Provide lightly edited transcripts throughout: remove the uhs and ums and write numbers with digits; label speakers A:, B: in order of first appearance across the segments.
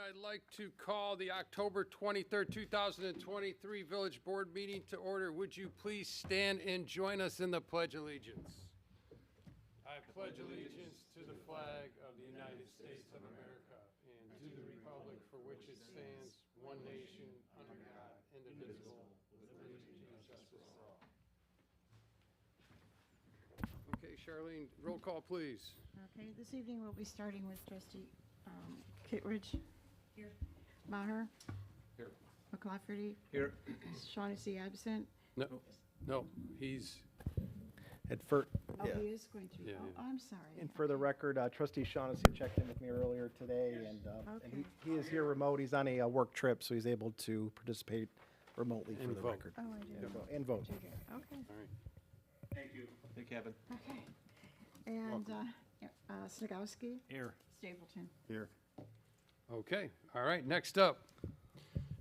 A: I'd like to call the October 23rd, 2023 Village Board meeting to order. Would you please stand and join us in the Pledge of Allegiance? I pledge allegiance to the flag of the United States of America and to the republic for which it stands, one nation, under God, indivisible, with liberty and justice for all. Okay, Charlene, roll call, please.
B: Okay, this evening we'll be starting with trustee Kittredge. Here. Maher.
A: Here.
B: McClafferty.
C: Here.
B: Shaughnessy absent.
A: No, he's,
C: And for,
B: Oh,
C: yeah.
B: he is going to.
A: Yeah,
B: Oh,
A: yeah.
B: I'm sorry.
C: And for the record, trustee Shaughnessy checked in with me earlier today, and
B: Okay.
C: he is here remote. He's on a work trip, so he's able to participate remotely for
A: And
C: the
A: vote.
C: record.
B: Oh, I do.
C: And vote.
B: Do get it. Okay,
A: all right.
C: Thank you. Thank you, Kevin.
B: okay. And Snagowski.
C: Here.
B: Stapleton.
C: Here.
A: Okay, all right, next up,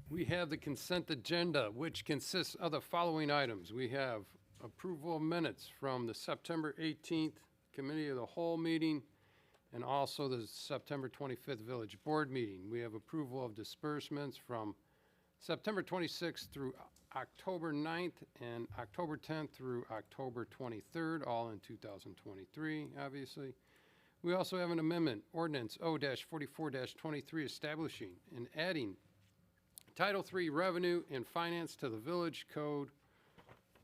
A: we have the consent agenda, which consists of the following items. We have approval of minutes from the September 18th Committee of the Whole meeting and also the September 25th Village Board meeting. We have approval of disbursements from September 26th through October 9th and October 10th through October 23rd, all in 2023, obviously. We also have an amendment, ordinance O-44-23, establishing and adding Title III Revenue and Finance to the Village Code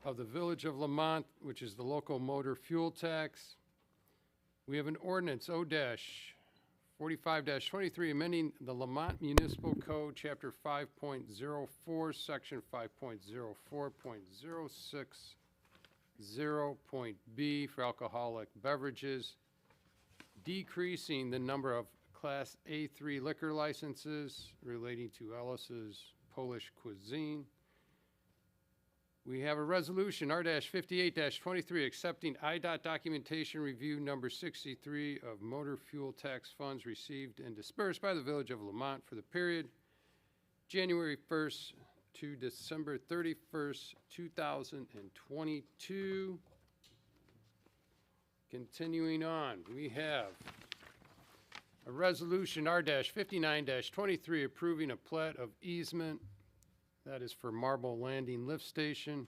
A: of the Village of Lamont, which is the local motor fuel tax. We have an ordinance O-45-23, amending the Lamont Municipal Code, Chapter 5.04, Section 5.04.060.B for alcoholic beverages, decreasing the number of Class A3 liquor licenses relating to Ellis's Polish Cuisine. We have a resolution, R-58-23, accepting IDOT documentation review number 63 of motor fuel tax funds received and dispersed by the Village of Lamont for the period January 1st to December 31st, 2022. Continuing on, we have a resolution, R-59-23, approving a plat of easement. That is for Marble Landing Lift Station.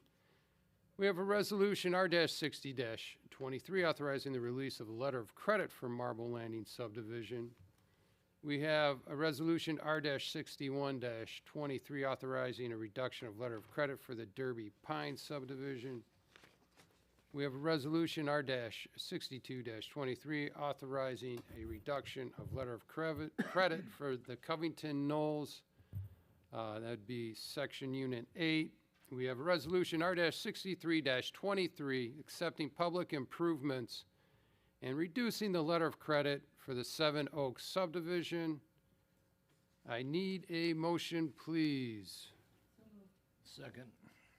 A: We have a resolution, R-60-23, authorizing the release of a letter of credit for Marble Landing subdivision. We have a resolution, R-61-23, authorizing a reduction of letter of credit for the Derby Pine subdivision. We have a resolution, R-62-23, authorizing a reduction of letter of credit for the Covington Knolls. That'd be Section Unit 8. We have a resolution, R-63-23, accepting public improvements and reducing the letter of credit for the Seven Oaks subdivision. I need a motion, please.
C: Second.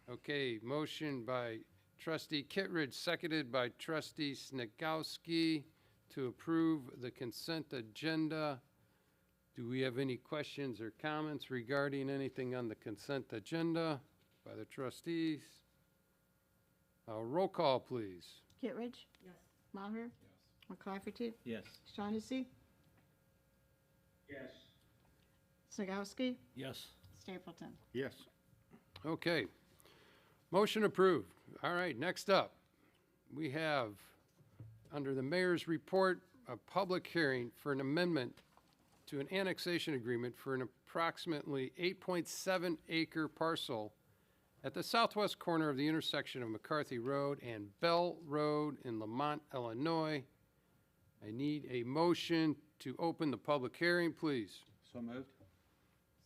A: Okay, motion by Trustee Kittredge, seconded by Trustee Snagowski to approve the consent agenda. Do we have any questions or comments regarding anything on the consent agenda by the trustees? Roll call, please.
B: Kittredge. Yes. Maher. Yes. McClafferty.
C: Yes.
B: Shaughnessy.
C: Yes.
B: Snagowski.
C: Yes.
B: Stapleton.
C: Yes.
A: Okay. Motion approved. All right, next up, we have, under the mayor's report, a public hearing for an amendment to an annexation agreement for an approximately 8.7 acre parcel at the southwest corner of the intersection of McCarthy Road and Bell Road in Lamont, Illinois. I need a motion to open the public hearing, please.
D: So moved.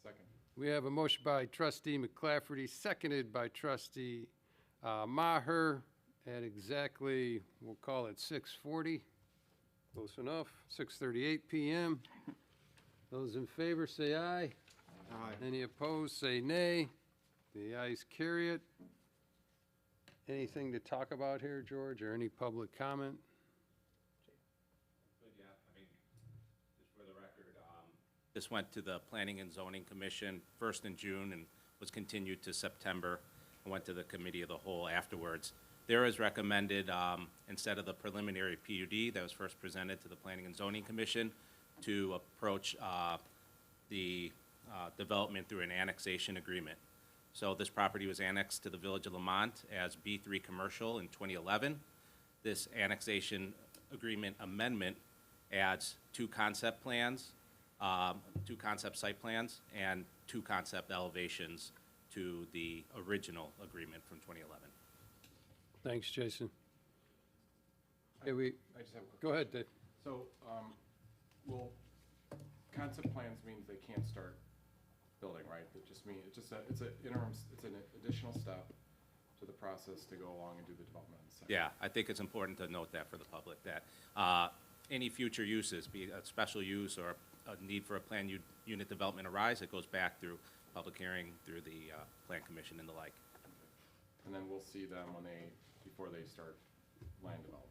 D: Second.
A: We have a motion by trustee McClafferty, seconded by trustee Maher at exactly, we'll call it 6:40. Close enough, 6:38 PM. Those in favor say aye.
D: Aye.
A: Any opposed, say nay. The ayes carry it. Anything to talk about here, George, or any public comment?
E: Good, yeah, I mean, just for the record, this went to the Planning and Zoning Commission first in June and was continued to September and went to the Committee of the Whole afterwards. There is recommended, instead of the preliminary PUD that was first presented to the Planning and Zoning Commission, to approach the development through an annexation agreement. So this property was annexed to the Village of Lamont as B3 Commercial in 2011. This annexation agreement amendment adds 2 concept plans, 2 concept site plans, and 2 concept elevations to the original agreement from 2011.
A: Thanks, Jason. Okay,
D: I just have a quick.
A: go ahead, Dave.
D: So, well, concept plans means they can't start building, right? It just mean, it's an interim, it's an additional step to the process to go along and do the development on the site.
E: Yeah, I think it's important to note that for the public, that any future uses, be it a special use or a need for a planned unit development arise, it goes back through public hearing, through the Plan Commission and the like.
D: And then we'll see them before they start land development.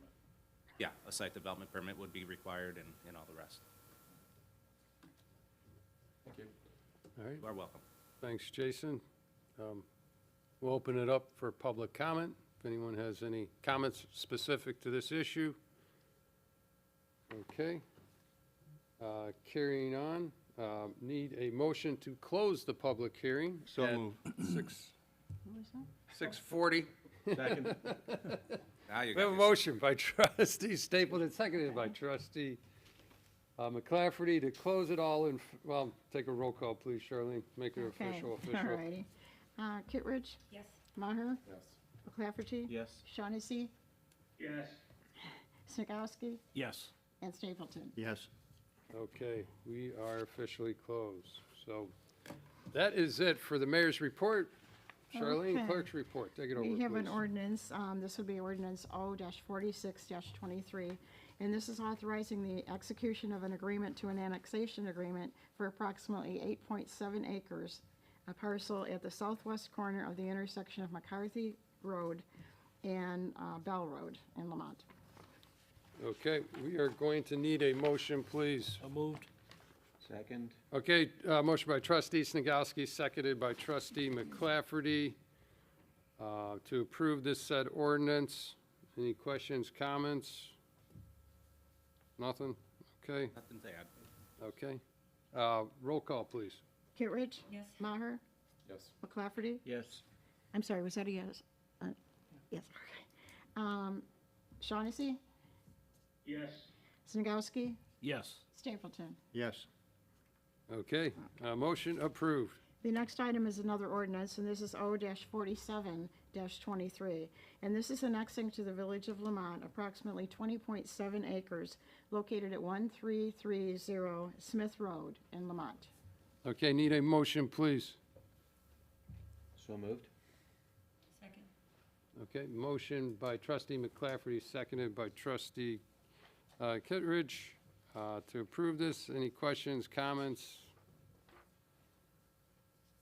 E: Yeah, a site development permit would be required and all the rest.
D: Thank you.
A: All right,
E: You are welcome.
A: thanks, Jason. We'll open it up for public comment. If anyone has any comments specific to this issue. Okay. Carrying on, need a motion to close the public hearing.
F: So
A: at
F: moved.
A: six-
B: What was that?
A: 6:40.
F: Second.
E: Now you
A: We have a
E: got
A: motion by trustee Stapleton, seconded by trustee McClafferty to close it all in, well, take a roll call, please, Charlene. Make it
B: Okay,
A: official.
B: all righty. Kittredge?
G: Yes.
B: Maher?
D: Yes.
B: McClafferty?
F: Yes.
B: Shaughnessy?
G: Yes.
B: Snakowski?
F: Yes.
B: And Stapleton.
F: Yes.
A: Okay, we are officially closed. So that is it for the mayor's report. Charlene,
B: Okay.
A: clerk's report. Take it over,
B: We have an
A: please.
B: ordinance, this would be ordinance O-46-23, and this is authorizing the execution of an agreement to an annexation agreement for approximately 8.7 acres, a parcel at the southwest corner of the intersection of McCarthy Road and Bell Road in Lamont.
A: Okay, we are going to need a motion, please.
F: So moved. Second.
A: Okay, motion by trustee Snagowski, seconded by trustee McClafferty, to approve this said ordinance. Any questions, comments? Nothing? Okay,
E: nothing to add.
A: okay. Roll call, please.
B: Kittredge?
G: Yes.
B: Maher?
D: Yes.
B: McClafferty?
F: Yes.
B: I'm sorry, was that a yes? Yes, okay. Shaughnessy?
G: Yes.
B: Snagowski?
F: Yes.
B: Stapleton.
F: Yes.
A: Okay, motion approved.
B: The next item is another ordinance, and this is O-47-23. And this is annexing to the Village of Lamont approximately 20.7 acres located at 1330 Smith Road in Lamont.
A: Okay, need a motion, please.
F: So moved.
G: Second.
A: Okay, motion by trustee McClafferty, seconded by trustee Kittredge, to approve this. Any questions, comments?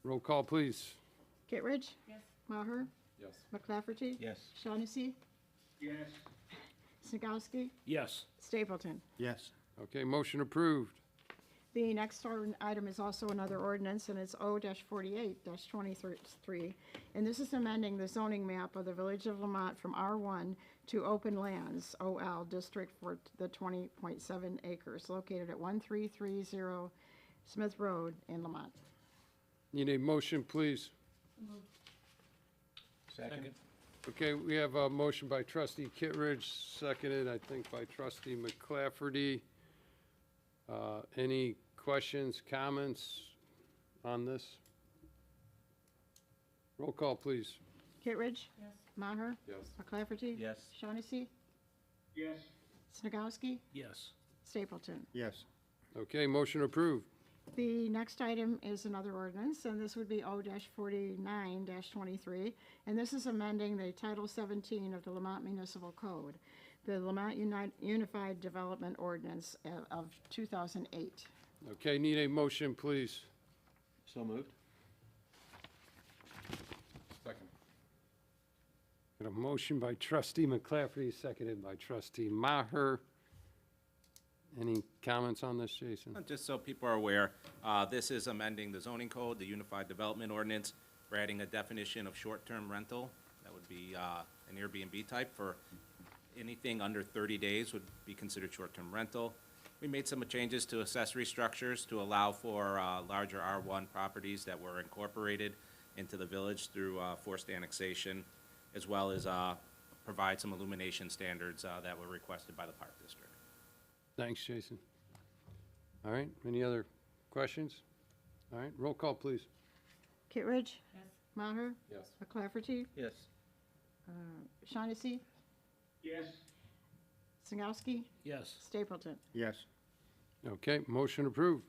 A: Roll call, please.
B: Kittredge?
G: Yes.
B: Maher?
D: Yes.
B: McClafferty?
F: Yes.
B: Shaughnessy?
G: Yes.
B: Snagowski?
F: Yes.
B: Stapleton.
F: Yes.
A: Okay, motion approved.
B: The next item is also another ordinance, and it's O-48-23. And this is amending the zoning map of the Village of Lamont from R1 to Open Lands, OL, District for the 20.7 acres located at 1330 Smith Road in Lamont.
A: Need a motion, please.
F: Second.
A: Okay, we have a motion by trustee Kittredge, seconded, I think, by trustee McClafferty. Any questions, comments on this? Roll call, please.
B: Kittredge?
G: Yes.
B: Maher?
D: Yes.
B: McClafferty?
F: Yes.
B: Shaughnessy?
G: Yes.
B: Snagowski?
F: Yes.
B: Stapleton.
F: Yes.
A: Okay, motion approved.
B: The next item is another ordinance, and this would be O-49-23, and this is amending the Title 17 of the Lamont Municipal Code, the Lamont Unified Development Ordinance of 2008.
A: Okay, need a motion, please.
F: So moved.
D: Second.
A: Got a motion by trustee McClafferty, seconded by trustee Maher. Any comments on this, Jason?
E: Just so people are aware, this is amending the zoning code, the Unified Development Ordinance. We're adding a definition of short-term rental. That would be an Airbnb type for anything under 30 days would be considered short-term rental. We made some changes to accessory structures to allow for larger R1 properties that were incorporated into the village through forced annexation, as well as provide some illumination standards that were requested by the Park District.
A: Thanks, Jason. All right, any other questions? All right, roll call, please.
B: Kittredge? Yes. Maher?
D: Yes.
B: McClafferty?
F: Yes.
B: Shaughnessy?
G: yes,
B: Singowski?
F: Yes.
B: Stapleton?
F: Yes.
A: Okay, motion approved.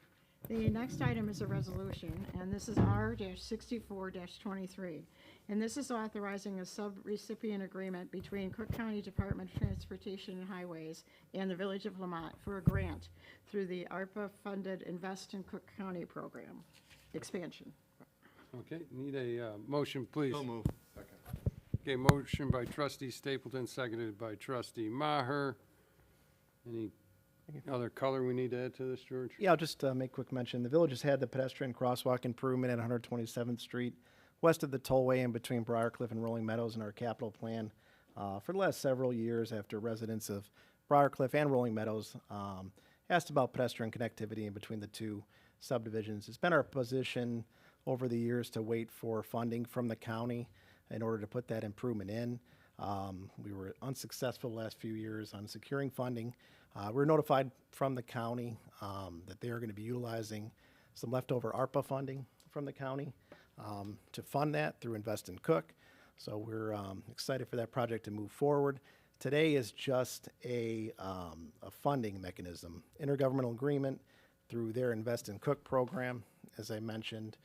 B: The next item is a resolution, and this is R-64-23. And this is authorizing a sub-recipient agreement between Cook County Department of Transportation and Highways and the Village of Lamont for a grant through the ARPA-funded Invest in Cook County program expansion.
A: Okay, need a motion, please.
F: move.
D: Second.
A: Okay, motion by trustee Stapleton, seconded by trustee Maher. Any other color we need to add to this, George?
C: Yeah, I'll just make quick mention. The village has had the pedestrian crosswalk improvement at 127th Street, west of the tollway and between Briarcliff and Rolling Meadows in our capital plan for the last several years after residents of Briarcliff and Rolling Meadows asked about pedestrian connectivity in between the two subdivisions. It's been our position over the years to wait for funding from the county in order to put that improvement in. We were unsuccessful the last few years on securing funding. We were notified from the county that they are going to be utilizing some leftover ARPA funding from the county to fund that through Invest in Cook. So we're excited for that project to move forward. Today is just a funding mechanism, intergovernmental agreement through their Invest in Cook program, as I mentioned,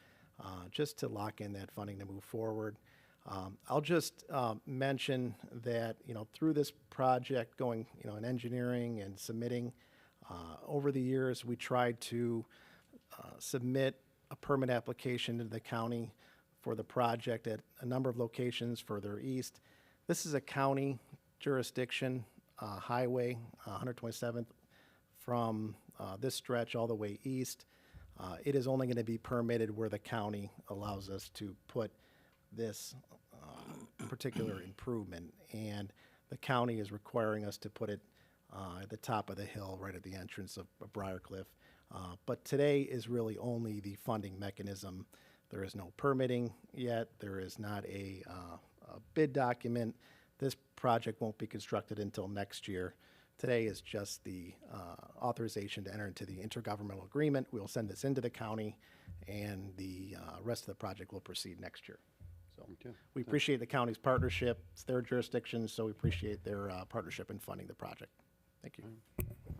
C: just to lock in that funding to move forward. I'll just mention that, through this project going, in engineering and submitting, over the years, we tried to submit a permit application to the county for the project at a number of locations further east. This is a county jurisdiction highway, 127th, from this stretch all the way east. It is only going to be permitted where the county allows us to put this particular improvement, and the county is requiring us to put it at the top of the hill right at the entrance of Briarcliff. But today is really only the funding mechanism. There is no permitting yet. There is not a bid document. This project won't be constructed until next year. Today is just the authorization to enter into the intergovernmental agreement. We'll send this into the county, and the rest of the project will proceed next year. So
A: Okay.
C: we appreciate the county's partnership. It's their jurisdiction, so we appreciate their partnership in funding the project. Thank you.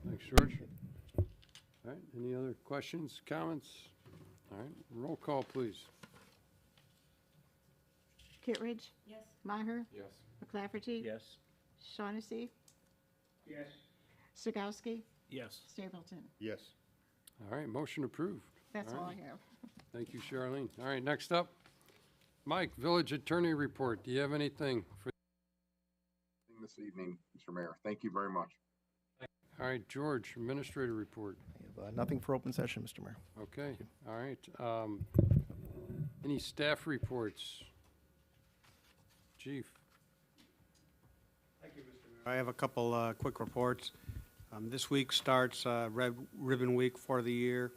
A: Thanks, George. All right, any other questions, comments? All right, roll call, please.
B: Kittredge?
G: yes,
B: Maher?
D: Yes.
B: McClafferty?
F: Yes.
B: Shaughnessy?
G: yes,
B: Singowski?
F: Yes.
B: Stapleton?
F: Yes.
A: All right, motion approved.
B: That's
A: All
B: all I
A: right.
B: have.
A: Thank you, Charlene. All right, next up, Mike, Village Attorney Report. Do you have anything for,
H: This evening, Mr. Mayor. Thank you very much.
A: all right, George, Administrator Report.
C: We have nothing for open session, Mr. Mayor.
A: Okay, all right. Any staff reports? Chief?
I: I have a couple quick reports. This week starts Red Ribbon Week for the year.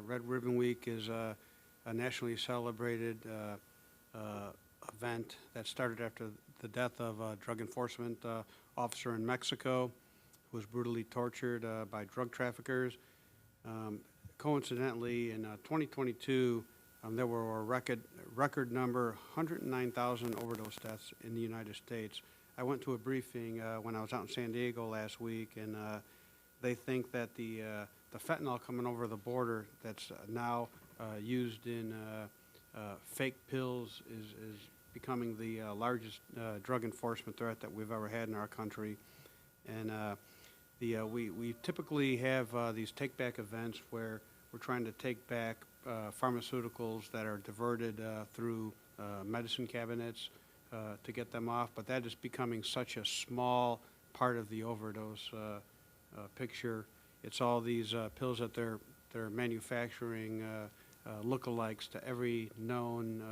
I: Red Ribbon Week is a nationally celebrated event that started after the death of a drug enforcement officer in Mexico who was brutally tortured by drug traffickers. Coincidentally, in 2022, there were a record number, 109,000 overdose deaths in the United States. I went to a briefing when I was out in San Diego last week, and they think that the fentanyl coming over the border that's now used in fake pills is becoming the largest drug enforcement threat that we've ever had in our country. And we typically have these take-back events where we're trying to take back pharmaceuticals that are diverted through medicine cabinets to get them off, but that is becoming such a small part of the overdose picture. It's all these pills that they're manufacturing lookalikes to every known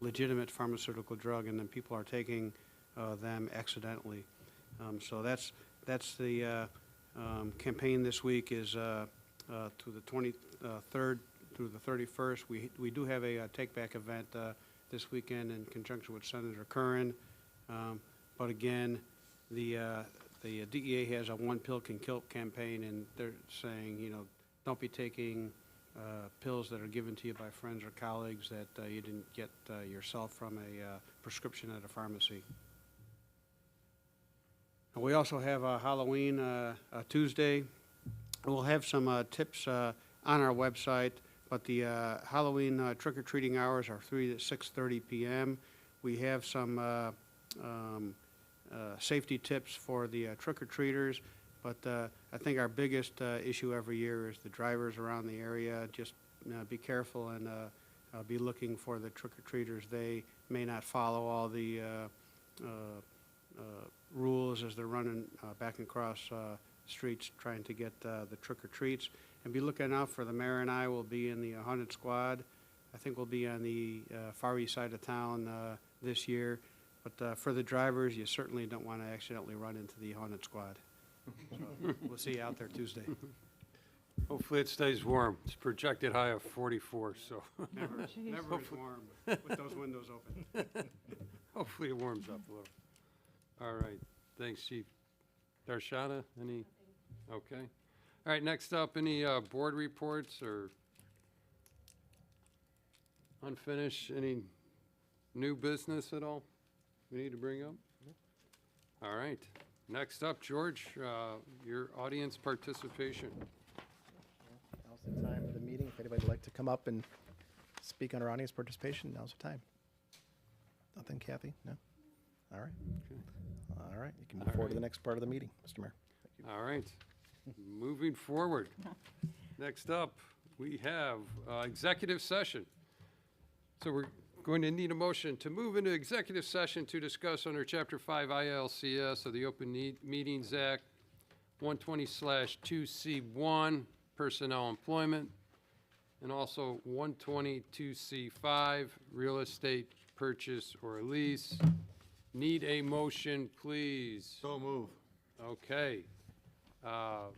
I: legitimate pharmaceutical drug, and then people are taking them accidentally. So that's the Campaign this week is to the 23rd through the 31st. We do have a take-back event this weekend in conjunction with Senator Curran. But again, the DEA has a One Pill Can Kill campaign, and they're saying, you know, don't be taking pills that are given to you by friends or colleagues that you didn't get yourself from a prescription at a pharmacy. And we also have Halloween Tuesday. We'll have some tips on our website, but the Halloween trick-or-treating hours are 3 to 6:30 p.m. We have some safety tips for the trick-or-treaters, but I think our biggest issue every year is the drivers around the area. Just be careful and be looking for the trick-or-treaters. They may not follow all the rules as they're running back and across streets trying to get the trick-or-treats. And be looking out for the mayor, and I will be in the Haunted Squad. I think we'll be on the far east side of town this year. But for the drivers, you certainly don't want to accidentally run into the Haunted Squad. So we'll see you out there Tuesday.
A: Hopefully it stays warm. It's projected high of 44, so
I: Never is warm with those windows open.
A: hopefully it warms up a little. All right, thanks, Chief. Darshana, any? Okay. All right, next up, any board reports or unfinished, any new business at all we need to bring up? All right, next up, George, your audience participation.
C: Now's the time of the meeting. If anybody would like to come up and speak on our audience participation, now's the time. Nothing, Kathy? No? All right. All right, you can move forward to the next part of the meeting, Mr. Mayor.
A: All right, moving forward. Next up, we have executive session. So we're going to need a motion to move into executive session to discuss under Chapter 5 ILCS of the Open Meetings Act 120/2C1, personnel employment, and also 122C5, real estate purchase or lease. Need a motion, please.
F: So move.
A: Okay.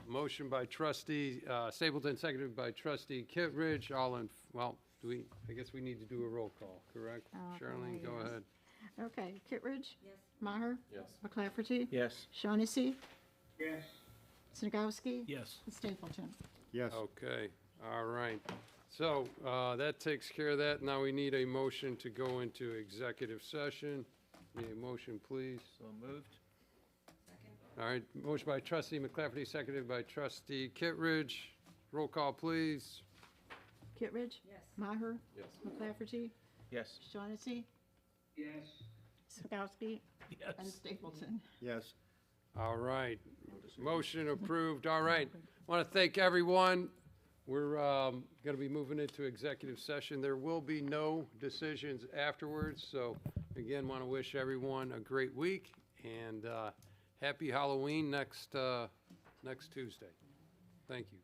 A: Motion by trustee Stapleton, seconded by trustee Kittredge. All in, well, I guess we need to do a roll call, correct? Charlene, go
B: yes.
A: ahead.
B: Okay, Kittredge? Yes. Maher?
D: Yes.
B: McClafferty?
F: Yes.
B: Shaughnessy?
G: yes.
B: Snagowski?
F: Yes.
B: And Stapleton?
F: Yes.
A: Okay, all right. So that takes care of that. Now we need a motion to go into executive session. Need a motion, please.
F: So moved.
A: All right, motion by trustee McClafferty, seconded by trustee Kittredge. Roll call, please.
B: Kittredge? Yes. Maher?
D: Yes.
B: McClafferty?
F: Yes.
B: Shaughnessy?
G: Yes.
B: Snagowski? And Stapleton?
F: Yes.
A: All right, motion approved. All right, want to thank everyone. We're going to be moving into executive session. There will be no decisions afterwards, so again, want to wish everyone a great week and happy Halloween next Tuesday. Thank you.